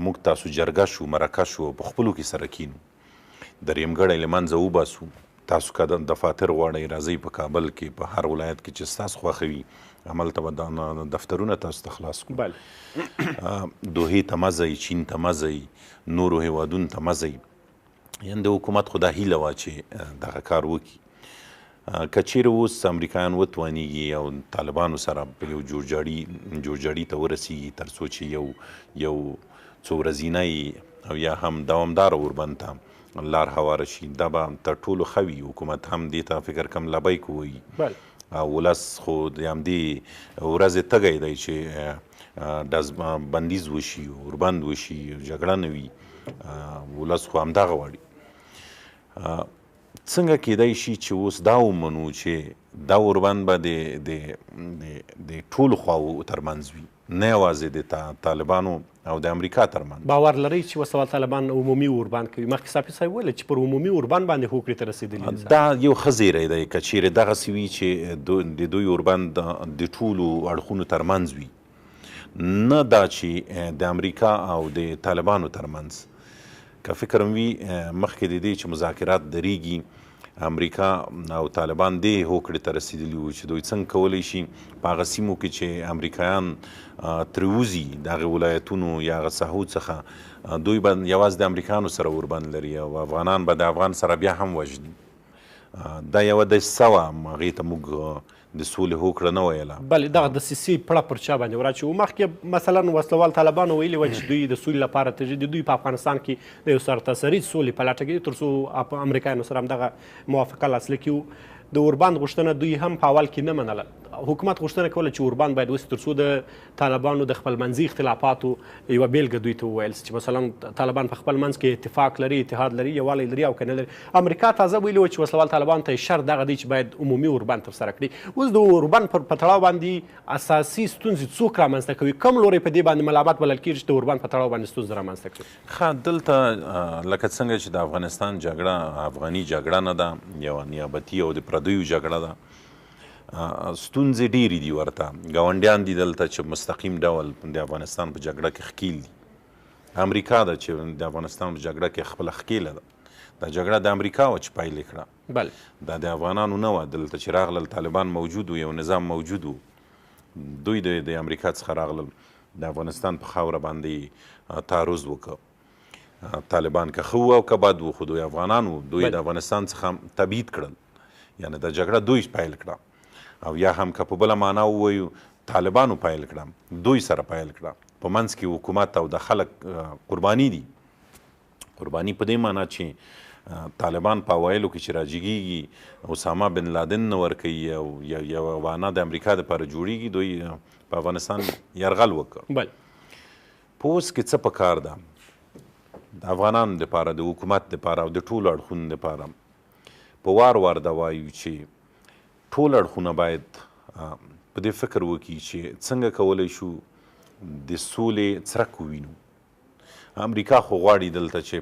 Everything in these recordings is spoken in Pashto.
موږ تاسو جرګه شو مرکه شو په خپلو کې سره کینو درېیمګړی له منځه وباسو تاسو که دفاتر غواړئ راځئ په کابل کې په هر ولایت کې چې ستاسو خوښوي هملته به دفترونه تاسو ته خلاص کړو دوحې ته مه ځئ چین ته مه ځئ نورو هیوادونو ته مه ځئ یعنې د حکومت خو دا هیله وه چې دغه کار وکړي که چیرې اوس امریکایان وتوانیږي او طالبانو سره په یو جوړجاړي ته ورسیږي تر څو چې یو څو ورځینی او یا هم دوامداره اوربند ته لار هواره شي دا به تر ټولو ښه وي حکومت هم دې ته فکر کم لبیک ووایي او ولس خو د همدې ورځې تږی دی چې ډز بندیز وشي اوربند وشي جګړه نه وي ولس خو همدغه غواړي څنګه کیدای شي چې اوس دا ومنو چې دا اوربند به د ټولو خواو ترمنځ وي نه یوازې د طالبانو او د امریکا ترمنځ باور لرئ چې وسوال طالبان عمومي اوربند کوي مخکې صافي صاحب ویل چې پر عمومي اوربند باندې هوکړې ته رسېدلي دا یو ښه زیری دی که چیرې دغسې وي چې د دوی اوربند د ټولو اړخونو ترمنځ وي نه دا چې د امریکا او د طالبانو ترمنځ که فکر وي مخکې د دې چې مذاکرات درېږي امریکا او طالبان دې هوکړې ته رسېدلي وو چې دوی څنګه کولی شي په هغه سیمو کې چې امریکایان ترې وځي د هغې ولایتونو یا هغه ساحو څخه دوی به یوازې د امریکایانو سره اوربند لري او افغانان به د افغان سره بیا هم وژني دا یوه دسیسه وه هغې ته موږ د سولې هوکړه نه ویله بلې دغه دسیسې پړه پر چا باندې وراچوو مخکې مثلا وسلوال طالبانو ویلي وه چې دوی د سولې لپاره تجدید دوی په افغانستان کې د یو سرتاسري سولې په لټه کې تر څو امریکایانو سره همدغه موافقه لاسلیک کړي د اوربند غوښتنه دوی هم په اول کې نه منله حکومت غوښتنه کوله چې اوربند باید وسي تر څو د طالبانو د خپلمنځي اختلافاتو یوه بیلګه دوی ته وویل چې مثلا طالبان په خپل منځ کې اتفاق لري اتحاد لري یووالی لري او که نه لري امریکا تازه ویلي وه چې وسلوال طالبانو ته یې شرط دغه دی چې باید عمومي اوربند ترسره کړي اوس د اوربند په تړاو باندې اساسي ستونزې څوک رامنځته کوي کوم لوری په دې باندې ملامت بلل کېږي چې د اوربند په تړاو باندې ستونزې رامنځته کړي ښه دلته لکه څنګه چې د افغانستان جګړه افغاني جګړه نه ده یوه نیابتي او د پردیو جګړه ده ستونزې ډېرې دي ورته ګاونډیان دي دلته چې مستقیم ډول د افغانستان په جګړه کې ښکیل دي امریکا ده چې د افغانستان په جګړه کې خپله ښکیله ده دا جګړه د امریکا وه چې پایلې کړه دا د افغانانو نه وه دلته چې راغلل طالبان موجود و یو نظام موجود و دوی د امریکا څخه راغلل د افغانستان په خاوره باندې تعرض وکړه طالبان که ښه و او که بد و خو دوی افغانان و دوی د افغانستان څخه تبعید کړل یعنې دا جګړه دوی پیل کړه او یا هم که په بله معنا ووایو طالبانو پیل کړه دوی سره پیل کړه په منځ کې حکومت او د خلک قرباني دي قرباني په دې معنا چې طالبان په اوایلو کې چې راجګېږي اسامه بن لادن نه ورکوي او یوه وانه د امریکا دپاره جوړېږي دوی په افغانستان یرغل وکړ په اوس کې څه پکار ده د افغانانو دپاره د حکومت دپاره او د ټولو اړخونو دپاره په وار وار دا وایو چې ټول اړخونه باید په دې فکر وکړي چې څنګه کولی شو د سولې څرک ووینو امریکا خو غواړي دلته چې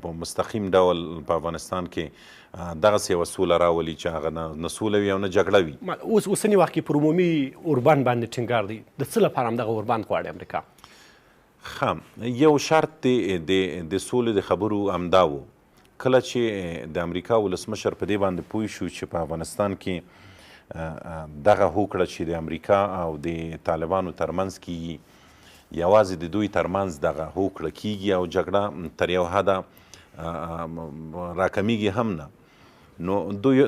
په مستقیم ډول په افغانستان کې دغسې یوه سوله راولي چې هغه نه سوله وي او نه جګړه وي اوسني وخت کې پر عمومي اوربند باندې ټینګار دی د څه لپاره همدغه اوربند غواړي امریکا ښه یو شرط دی د سولې د خبرو همدا و کله چې د امریکا ولسمشر په دې باندې پوه شو چې په افغانستان کې دغه هوکړه چې د امریکا او د طالبانو ترمنځ کیږي یوازې د دوی ترمنځ دغه هوکړه کیږي او جګړه تر یو حده راکمیږي هم نه نو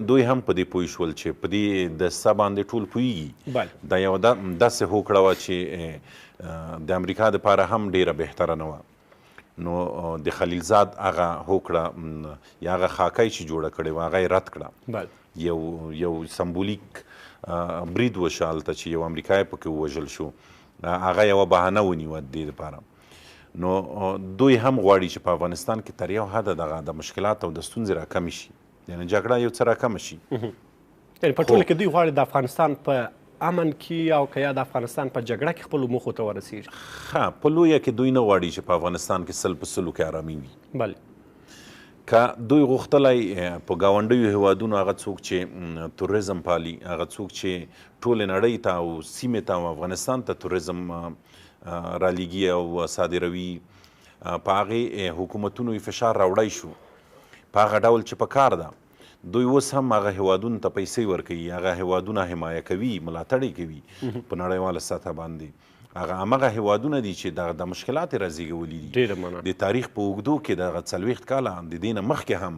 دوی هم په دې پوه شول چې په دې دسته باندې ټول پوهیږي دا یوه داسې هوکړه وه چې د امریکا دپاره هم ډیره بهتره نه وه نو د خلیلزاد هغه هوکړه یا هغه خاکۍ چې جوړه کړې وه هغه یې رد کړه یو سمبولیک برید وشه هلته چې یو امریکایی پکې ووژل شو هغه یوه بهانه ونیوه د دې دپاره نو دوی هم غواړي چې په افغانستان کې تر یو حده دغه د مشکلات او د ستونزې راکمې شي یعنې جګړه یو څه راکمه شي یعنې په ټوله کې دوی غواړي د افغانستان په امن کې او که یا د افغانستان په جګړه کې خپلو موخو ته ورسېږي ښه په لویه کې دوی نه غواړي چې په افغانستان کې 100% کې ارامي وي بله که دوی غوښتلی په ګاونډیو هیوادونو هغه څوک چې توریزم پالي هغه څوک چې ټولې نړۍ ته او سیمې ته او افغانستان ته توریزم رالیږي او صادروي په هغې حکومتونو فشار راوړی شو په هغه ډول چې په کار ده دوی اوس هم هغه هیوادونو ته پیسې ورکوي هغه هیوادونه حمایه کوي ملاتړ کوي په نړیواله سطحه باندې هغه همغه هیوادونه دي چې د مشکلات یې رازیږولي دي د تاریخ په اوږدو کې دغه 40 کاله د دې نه مخکې هم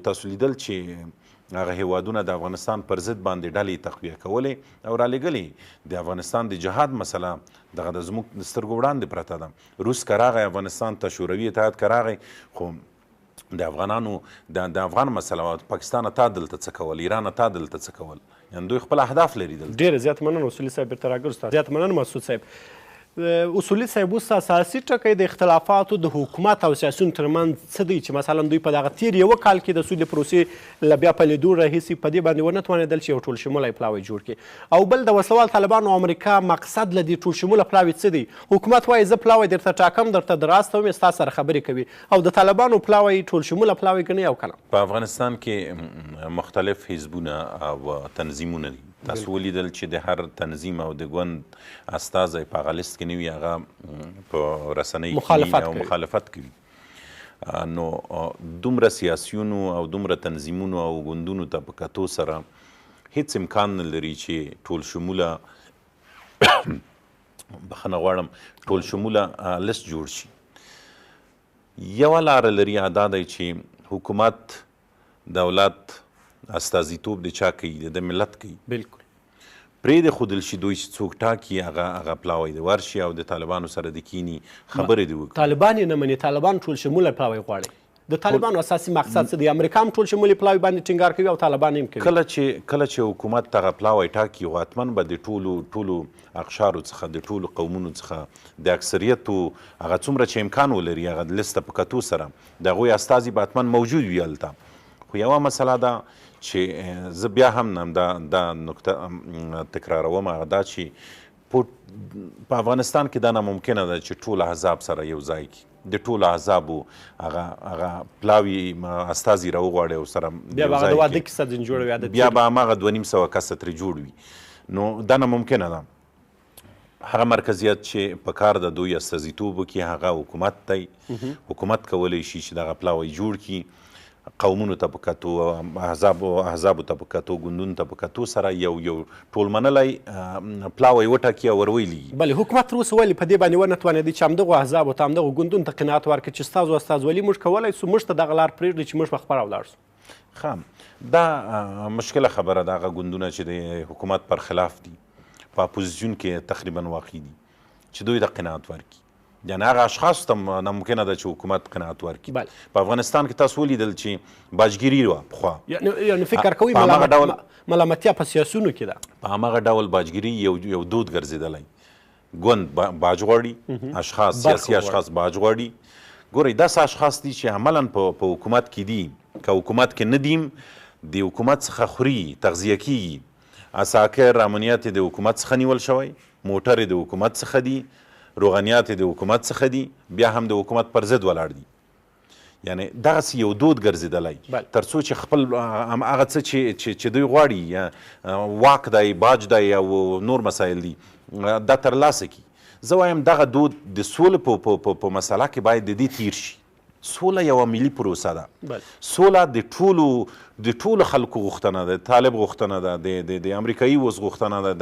تاسو لیدل چې هغه هیوادونه د افغانستان پر ضد باندې ډلې تقویه کولې او رالیږلې د افغانستان د جهاد مسله دغه د زموږ د سترګو وړاندې پرته ده روس که راغی افغانستان ته شوروي اتحاد که راغی خو د افغانانو د افغان مسله پاکستان تا دلته څه کول ایران تا دلته څه کول یعنې دوی خپل اهداف لري دلته ډېره زیات مننه اصولي صاحب بیرته راګرځو زیات مننه مسعود صاحب اصولي صاحب اوس اساسي ټکی د اختلافاتو د حکومت او سیاسیونو ترمنځ څه دی چې مثلا دوی په دغه تیر یوه کال کې د سولې پروسې له بیا پیلېدو راهیسې په دې باندې ونه توانېدل چې یو ټول شمولی پلاوی جوړ کړي او بل د وسلوال طالبانو امریکا مقصد له دې ټول شموله پلاوي څه دی حکومت وایي زه پلاوی درته ټاکم درته دراسته وم ستا سره خبرې کوي او د طالبانو پلاوی ټول شموله پلاوی ګڼي او که نه په افغانستان کې مختلف حزبونه او تنظیمونه دي تاسو ولیدل چې د هر تنظیم او د ګوند استازی په هغه لیست کې نه وي هغه په رسنۍ کې مخالفت کوي نو دومره سیاسیونو او دومره تنظیمونو او ګوندونو ته په کتو سره هیڅ امکان نه لري چې ټول شموله بخښنه غواړم ټول شموله لیست جوړ شي یوه لاره لري دا دی چې حکومت دولت استازیتوب د چا کوي د ملت کوي بالکل پرېږدې ښودل شي دوی چې څوک ټاکي هغه پلاوی د ورشي او د طالبانو سره د کینی خبرې دې وکړي طالبان یې نه مني طالبان ټول شموله پلاوی غواړي د طالبانو اساسي مقصد څه دی امریکا هم ټول شمولي پلاوی باندې ټینګار کوي او طالبان هم کوي کله چې حکومت دغه پلاوی ټاکي خو حتما به د ټولو اقشارو څخه د ټولو قومونو څخه د اکثریتو هغه څومره چې امکان ولري هغه لیسته په کتو سره د هغوی استازي به حتما موجود وي هلته خو یوه مسله ده چې زه بیا هم دا نکته تکراروم هغه دا چې په افغانستان کې دا ناممکنه ده چې ټول احزاب سره یو ځای کړي د ټولو احزابو هغه پلاوي استازي راوغواړي او سره بیا به هغه د واده کیسه ځینې جوړوي بیا به هماغه 2500 کسه ترې جوړ وي نو دا ناممکنه ده هغه مرکزیت چې په کار د دوی استازیتوب وکړي هغه حکومت دی حکومت کولی شي چې دغه پلاوی جوړ کړي قومونو ته په کتو احزابو ته په کتو ګوندونو ته په کتو سره یو ټول منلی پلاوی وټاکي او ورویلي بلې حکومت تر اوسه ولې په دې باندې ونه توانېدی چې همدغو احزابو ته همدغو ګوندونو ته قناعت ورکړي چې ستاسو استازولي موږ کولی سو موږ ته دغه لار پرېږدي چې موږ به خپله ولاړ سو ښه دا مشکله خبره ده هغه ګوندونه چې د حکومت پر خلاف دي په اپوزیسیون کې تقریبا واقع دي چې دوی د قناعت ورکړي یعنې هغه اشخاص ته ناممکنه ده چې حکومت قناعت ورکړي په افغانستان کې تاسو ولیدل چې باجګیري وه پخوا یعنې فکر کوئ ملامتیا په سیاسونو کې ده په هماغه ډول باجګیري یو دود ګرځېدلی ګوند باج غواړي اشخاص سیاسي اشخاص باج غواړي ګورئ داسې اشخاص دي چې عملا په حکومت کې دي که حکومت کې نه دیم د حکومت څخه خوري تغذیه کیږي اساکر امنیت د حکومت څخه نیول شوی موټر د حکومت څخه دي روغنیات د حکومت څخه دي بیا هم د حکومت پر ضد ولاړ دي یعنې دغسې یو دود ګرځېدلی تر څو چې خپل هغه څه چې دوی غواړي واک دی باج دی او نور مسایل دي دا ترلاسه کړي زه وایم دغه دود د سولې په مسله کې باید د دې تیر شي سوله یوه ملي پروسه ده سوله د ټولو خلکو غوښتنه ده طالب غوښتنه ده د امریکایي اوس غوښتنه ده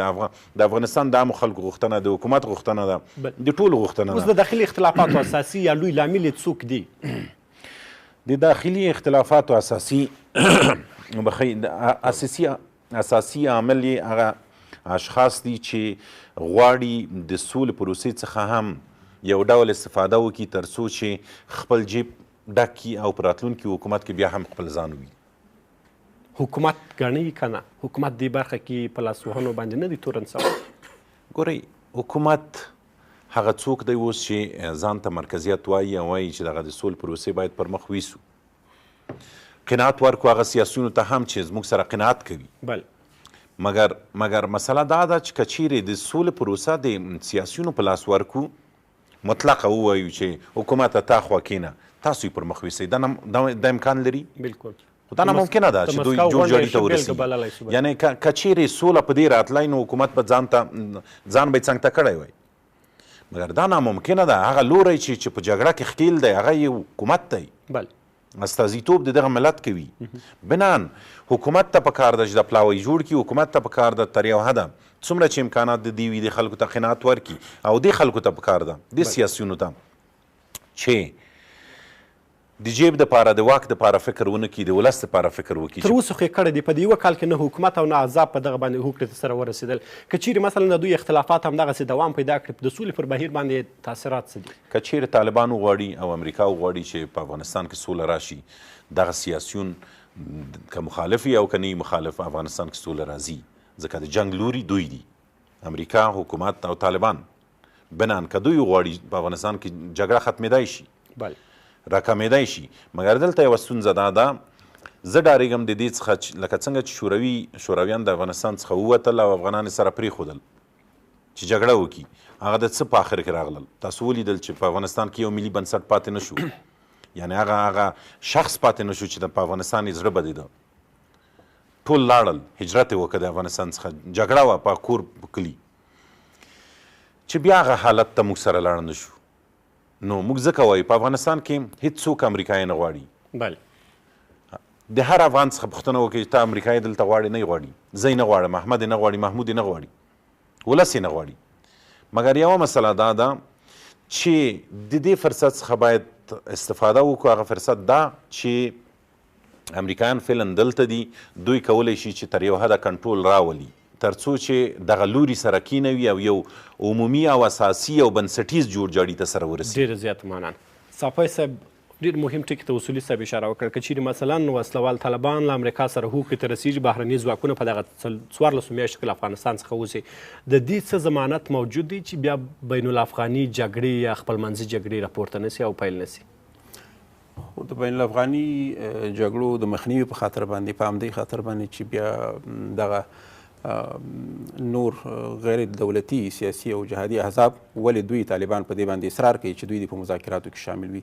د افغانستان د عامو خلکو غوښتنه د حکومت غوښتنه ده د ټولو غوښتنه ده اوس د داخلي اختلافاتو اساسي یا لوی لامل یې څوک دي د داخلي اختلافاتو اساسي اساسي عامل یې هغه اشخاص دي چې غواړي د سولې پروسې څخه هم یو ډول استفاده وکړي تر څو چې خپل جیب ډک کړي او په راتلونکي حکومت کې بیا هم خپل ځان وي حکومت ګڼي که نه حکومت دې برخه کې په لاسوهنو باندې نه دی تورن سوی ګورئ حکومت هغه څوک دی اوس چې ځان ته مرکزیت وایي او وایي چې دغه د سولې پروسې باید پر مخ ویسو قناعت ورکو هغه سیاسیونو ته هم چې زموږ سره قناعت کوي مګر مسله دا ده چې که چیرې د سولې پروسه د سیاسیونو په لاس ورکو مطلقه ووایو چې حکومت تا خوا کینه تاسو یې پر مخ ویسئ دا امکان لري بالکل خو دا ناممکنه ده چې دوی جوړجاړي ته ورسېږي یعنې که چیرې سوله په دې راتلی نو حکومت به ځان به یې څنګ ته کړی وی مګر دا ناممکنه ده. هغه لوری چې په جګړه کې ښکیل دی هغه یې حکومت دی، استازیتوب د دغه ملت کوي. بنان حکومت ته پکار ده چې د پلاوی جوړ کړي، حکومت ته پکار ده تر یو حده څومره چې امکانات د دې وي د خلکو ته قناعت ورکړي، او دې خلکو ته پکار ده د سیاسیونو ته چې د جیب دپاره د واک دپاره فکر ونه کړي، د ولس دپاره فکر وکړي. تر اوسه خو یې کړی دی په دې یوه کال کې نه حکومت او نه عذاب په دغه باندې هوکړې ته سره ورسېدل. که چیرې مثلا د دوی اختلافات همدغسې دوام پیدا کړي، د سولې پر بهیر باندې تاثیرات څه دي؟ که چیرې طالبان وغواړي او امریکا وغواړي چې په افغانستان کې سوله راشي، دغه سیاسیون که مخالف او که نه مخالف افغانستان کې سوله راځي، ځکه د جنګ لوري دوی دي، امریکا، حکومت او طالبان. بنان که دوی وغواړي په افغانستان کې جګړه ختمېدای شي، راکمېدای شي. مګر دلته یوه ستونزه دا ده، زه ډارېږم د دې څخه لکه څنګه چې شورویان د افغانستان څخه ووتل او افغانان یې سره پرېښودل چې جګړه وکړي، هغه د څه په آخر کې راغلل؟ تاسو ولیدل چې په افغانستان کې یو ملي بنسټ پاتې نه شو، یعنې هغه شخص پاتې نه شو چې په افغانستان یې زړه بدېده. ټول لاړل، هجرت یې وکړه د افغانستان څخه، جګړه وه په کور په کلي، چې بیا هغه حالت ته موږ سره لاړ نه شو. نو موږ ځکه وایو په افغانستان کې هېڅوک امریکایي نه غواړي. د هر افغان څخه پوښتنه وکړي چې ته امریکایي دلته غواړې؟ نه یې غواړي. زه یې نه غواړم، احمد یې نه غواړي، محمود یې نه غواړي، ولس یې نه غواړي. مګر یوه مسله دا ده چې د دې فرصت څخه باید استفاده وکړو. هغه فرصت دا چې امریکایان فعلا دلته دي، دوی کولی شي چې تر یو حده کنټرول راولي، تر څو چې دغه لوري سره کینوي او یو عمومي او اساسي او بنسټیز جوړجاړي ته سره ورسي. ډېر زیات مننه. صافی صاحب ډېر مهم ټکي ته اصولي صاحب اشاره وکړه. که چیرې مثلا وسلوال طالبان له امریکا سره هوکړې ته رسېږي، بهرني ځواکونه په دغه 14 میاشتو کې له افغانستان څخه وځي، د دې څه ضمانت موجود دی چې بیا بین الافغاني جګړې یا خپلمنځي جګړې راپورته نه سي او پیل نه سي؟ د بین الافغاني جګړو د مخنیوي په خاطر باندې، په همدې خاطر باندې چې بیا دغه نور غیر دولتي سیاسي او جهادي احزاب ولې دوی طالبان په دې باندې اصرار کوي چې دوی په مذاکراتو کې شامل وي؟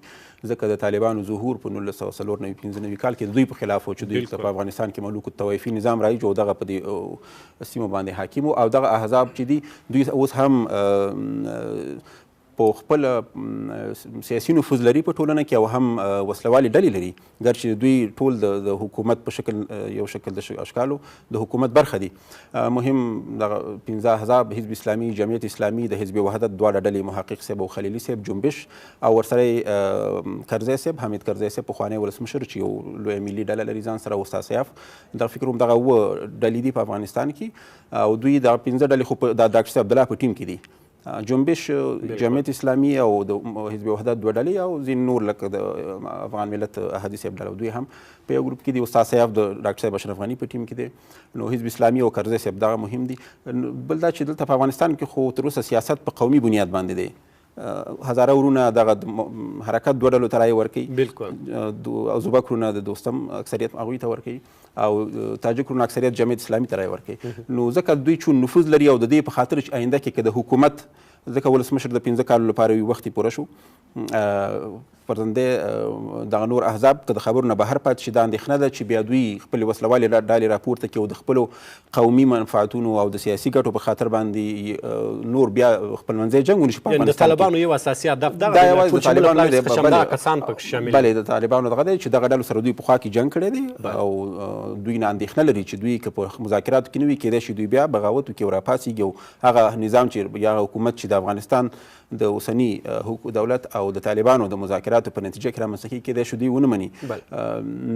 ځکه د طالبانو ظهور په 1995 کال کې دوی په خلاف و چې دوی په افغانستان کې ملوک الطوایفي نظام رایج او دغه په دې سیمو باندې حاکم او دغه احزاب چې دي دوی اوس هم په خپل سیاسي نفوذ لري په ټولنه کې او هم وسلوالې ډلې لري، ګرچې دوی ټول د حکومت په شکل یو شکل د اشکالو د حکومت برخه دي. مهم دغه 15 احزاب، حزب اسلامي، جمعیت اسلامي، د حزب وحدت دواړه ډلې، محقق صاحب او خلیلي صاحب، جنبش او ورسره کرزی صاحب، حمید کرزی صاحب پخوانی ولسمشر چې یو لویه ملي ډله لري ځان سره، استاد سیاف، دغه فکر هم دغه ډلې دي په افغانستان کې او دوی دغه 15 ډلې خو د ډاکټر صاحب عبدالله په ټیم کې دي. جنبش، جمعیت اسلامي او د حزب وحدت دوه ډلې او ځینې نور لکه د افغان ملت احادي صاحب ډله، دوی هم په یو ګروپ کې دي. استاد صاحب د ډاکټر صاحب اشرف غني په ټیم کې دی. نو حزب اسلامي او کرزی صاحب دغه مهم دي. بل دا چې دلته په افغانستان کې خو تر اوسه سیاست په قومي بنیاد باندې دی. هزاره ورونه دغه حرکت دوه ډلو ته رایې ورکوي، بالکل ازبک ورونه د دوستم اکثریت هغوی ته ورکوي او تاجک ورونه اکثریت جمعیت اسلامي ته رایې ورکوي. نو ځکه دوی چون نفوذ لري او د دې په خاطر چې آینده کې که د حکومت، ځکه ولسمشر د 15 کالو لپاره وي، وخت یې پوره شو، پرځنده دغه نور احزاب که د خبرو نه بهر پاتې شي، دا اندېښنه ده چې بیا دوی خپلې وسلوالې ډلې راپورته کړي او د خپلو قومي منفعتونو او د سیاسي ګټو په خاطر باندې نور بیا خپلمنځي جنګ ونشي په افغانستان کې. د طالبانو یو اساسي هدف دغه دی، ټول چې طالبانو د خشمناکه کسان پکې شامل دي. بلې د طالبانو دغه دی چې دغه ډلو سره دوی پخوا کې جنګ کړی دی او دوی نه اندېښنه لري چې دوی که په مذاکراتو کې نه وي، کیدای شي دوی بیا بغاوت وکړي او راپاڅېږي او هغه نظام چې یا حکومت چې د افغانستان د اوسني دولت او د طالبانو د مذاکراتو په نتیجه کې رامنځته کېږي، کیدای شو دوی ونه مني.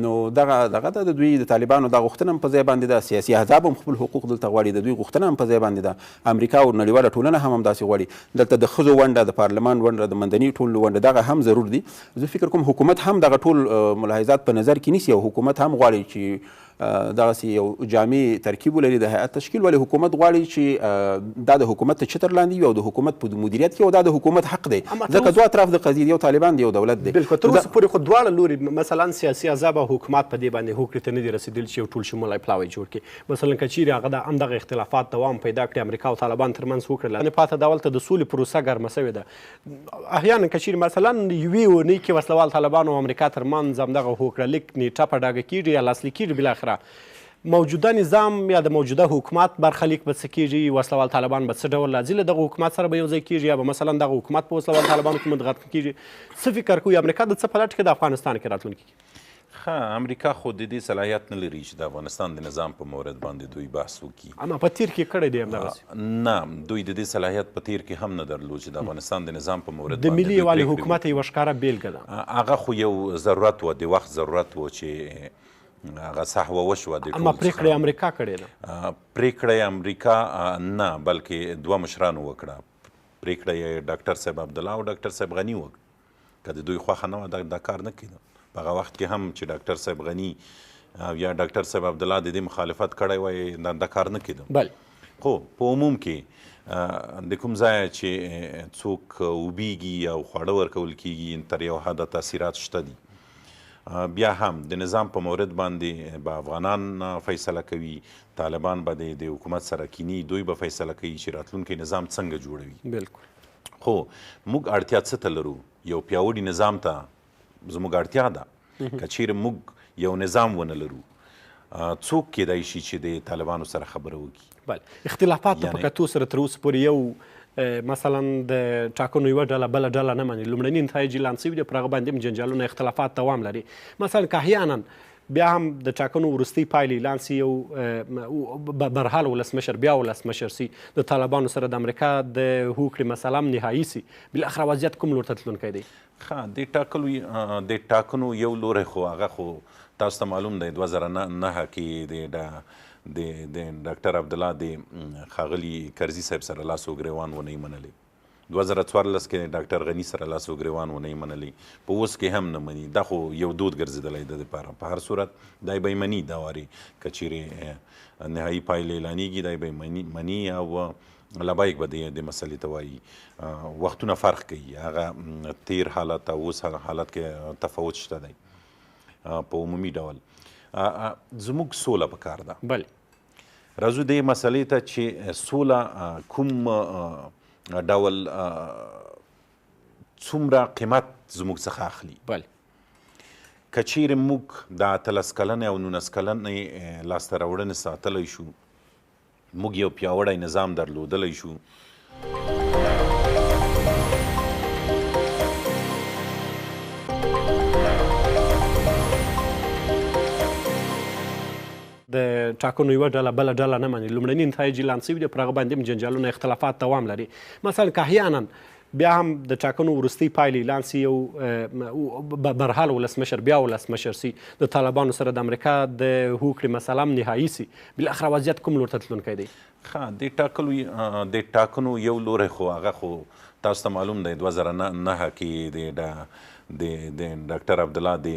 نو دغه د دوی د طالبانو دا غوښتنه هم په ځای باندې ده، سیاسي احزاب هم خپل حقوق دلته غواړي، د دوی غوښتنه هم په ځای باندې ده، امریکا او نړیواله ټولنه هم همداسې غواړي. دلته د ښځو ونډه، د پارلمان ونډه، د مندني ټولنو ونډه دغه هم ضرور دي. زه فکر کوم حکومت هم دغه ټول ملاحظات په نظر کې نیسي او حکومت هم غواړي چې دغسې یو جامع ترکیب ولري د هیئت تشکیل، ولې حکومت غواړي چې دا د حکومت تر چتر لاندې وي او د حکومت په مدیریت کې، او دا د حکومت حق دی ځکه دوه اطراف د قضیې، یو طالبان دی یو دولت دی. بالکل تر اوسه پورې خو دواړه لوري مثلا سیاسي احزاب او حکومت په دې باندې هوکړې ته نه دي رسېدلي چې یو ټول شمولی پلاوی جوړ کړي. مثلا که چیرې هغه همدغه اختلافات دوام پیدا کړي، امریکا او طالبان ترمنځ هوکړه پاته ده، هلته د سولې پروسه ګرمه سوې ده. احیانا که چیرې مثلا یوې اونۍ کې وسلوال طالبان او امریکا ترمنځ همدغه هوکړه لیک نیټه په ډاګه کېږي یا لاسلیک کېږي، بالاخره موجوده نظام یا د موجوده حکومت برخلیک به څه کیږي؟ وسلوال طالبان به څه ډول راځي له دغه حکومت سره به یو ځای کیږي یا به مثلا دغه حکومت په وسلوال طالبانو کې مدغم کیږي؟ څه فکر کوي امریکا د څه په لټه کې د افغانستان کې راتلونکي؟ امریکا خو د دې صلاحیت نه لري چې د افغانستان د نظام په مورد باندې دوی بحث وکړي. اما په تیر کې کړی دی همدغسې؟ نه، دوی د دې صلاحیت په تیر کې هم نه درلود چې د افغانستان د نظام په مورد د ملي یووالي حکومت یوه ښکاره بیلګه ده. هغه خو یو ضرورت و، د وخت ضرورت و چې هغه صحوه وشوه. اما پرېکړه امریکا کړې ده؟ پرېکړه امریکا نه، بلکې دوه مشرانو وکړه. پرېکړه یې ډاکټر صاحب عبدالله او ډاکټر صاحب غني وکړه. که د دوی خوښه نه وه دا کار نه کېده. په هغه وخت کې هم چې ډاکټر صاحب غني یا ډاکټر صاحب عبدالله د دې مخالفت کړی وای دا کار نه کېده. بله، خو په عموم کې د کوم ځایه چې څوک وبیږي او خواړه ورکول کېږي تر یو حده تاثیرات شته دي. بیا هم د نظام په مورد باندې به افغانان فیصله کوي، طالبان به د حکومت سره کینی، دوی به فیصله کوي چې راتلونکی نظام څنګه جوړوي. بالکل. خو موږ اړتیا څه ته لرو؟ یو پیاوړي نظام ته زموږ اړتیا ده. که چیرې موږ یو نظام ونه لرو، څوک کیدای شي چې د طالبانو سره خبره وکړي؟ بله، اختلافات په کتو سره تر اوسه پورې یو مثلا د ټاکنو یوه ډله بله ډله نه مني. لومړني نتایج اعلان شوي دي، پر هغه باندې هم جنجالونه اختلافات دوام لري. مثلا که احیانا بیا هم د ټاکنو وروستۍ پایلې اعلان سي، یو برحال ولسمشر بیا ولسمشر سي، د طالبانو سره د امریکا د هوکړې مسله هم نهایي سي، بالاخره وضعیت کوم لور ته تلونکی دی؟ د ټاکنو یو لوری خو هغه خو تاسو ته معلوم دی 2009 کې د ډاکټر عبدالله د ښاغلي کرزي صاحب سره لاس و ګریوان ونه یې منلی. 2014 کې ډاکټر غني سره لاس و ګریوان ونه یې منلی. په اوس کې هم نه مني. دا خو یو دود ګرځېدلی د دپاره. په هر صورت دا به یې مني دا وارې که چیرې نهایي پایلې اعلانېږي، دا به یې مني او لبیک به د مسلې ته وایي. وختونه فرق کوي، هغه تیر حالت او اوس حالت کې تفاوت شته دی. په عمومي ډول زموږ سوله پکار ده. بله، راځو دې مسلې ته چې سوله کوم ډول څومره قیمت زموږ څخه اخلي. بله، که چیرې موږ د 18 کلنې او 19 کلنې لاسته راوړنې ساتلی شو، موږ یو پیاوړی نظام درلودلی شو، د ټاکنو یوه ډله بله ډله نه مني. لومړني نتایج اعلان شوي دي، پر هغه باندې هم جنجالونه اختلافات دوام لري. مثلا که احیانا بیا هم د ټاکنو وروستۍ پایلې اعلان سي، یو برحال ولسمشر بیا ولسمشر سي، د طالبانو سره د امریکا د هوکړې مسله هم نهایي سي، بالاخره وضعیت کوم لور ته تلونکی دی؟ د ټاکنو یو لوری خو هغه خو تاسو ته معلوم دی 2009 کې د ډاکټر عبدالله د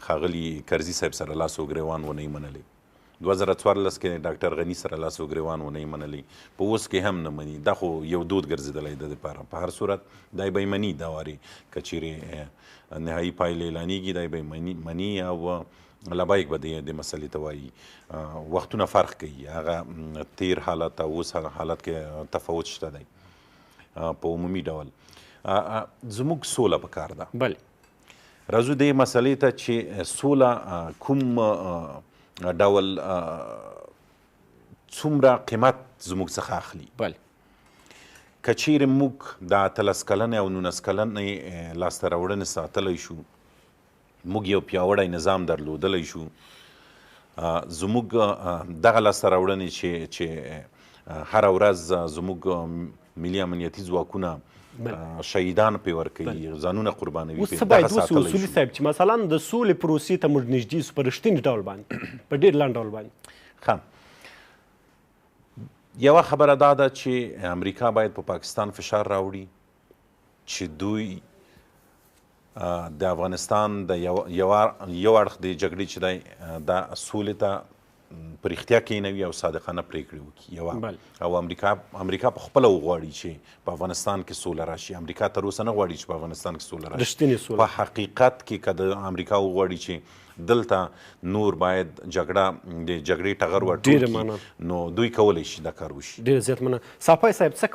ښاغلي کرزي صاحب سره لاس و ګریوان ونه یې منلی. 2014 کې ډاکټر غني سره لاس و ګریوان ونه یې منلی. په اوس کې هم نه مني. دا خو یو دود ګرځېدلی د دپاره. په هر صورت دا به یې مني دا وارې که چیرې نهایي پایلې اعلانېږي، دا به یې مني او لبیک به د مسلې ته وایي. وختونه فرق کوي، هغه تیر حالت او اوس حالت کې تفاوت شته دی. په عمومي ډول زموږ سوله پکار ده. بله، راځو دې مسلې ته چې سوله کوم ډول څومره قیمت زموږ څخه اخلي. بله، که چیرې موږ د 18 کلنې او 19 کلنې لاسته راوړنې ساتلی شو، موږ یو پیاوړی نظام درلودلی شو، زموږ دغه لاسته راوړنې چې هره ورځ زموږ ملي امنیتي ځواکونه شهیدان پې ورکوي، ځانونه قربانوي. اوس څه باید وسي اصولي صاحب چې مثلا د سولې پروسې ته موږ نږدې سو په رښتیني ډول باندې، په ډېر لنډ ډول باندې؟ یوه خبره دا ده چې امریکا باید په پاکستان فشار راوړي چې دوی د افغانستان د یو اړخ د جګړې چې دی دا سولې ته په رښتیا کینوي او صادقانه پرېکړې وکړي. او امریکا په خپله وغواړي چې په افغانستان کې سوله راشي. امریکا تر اوسه نه غواړي چې په افغانستان کې سوله راشي. په حقیقت کې که د امریکا وغواړي چې دلته نور باید د جګړې ټغر ورټول کړي، نو دوی کولی شي دا کار وشي. ډېر زیات مننه. صافی صاحب څه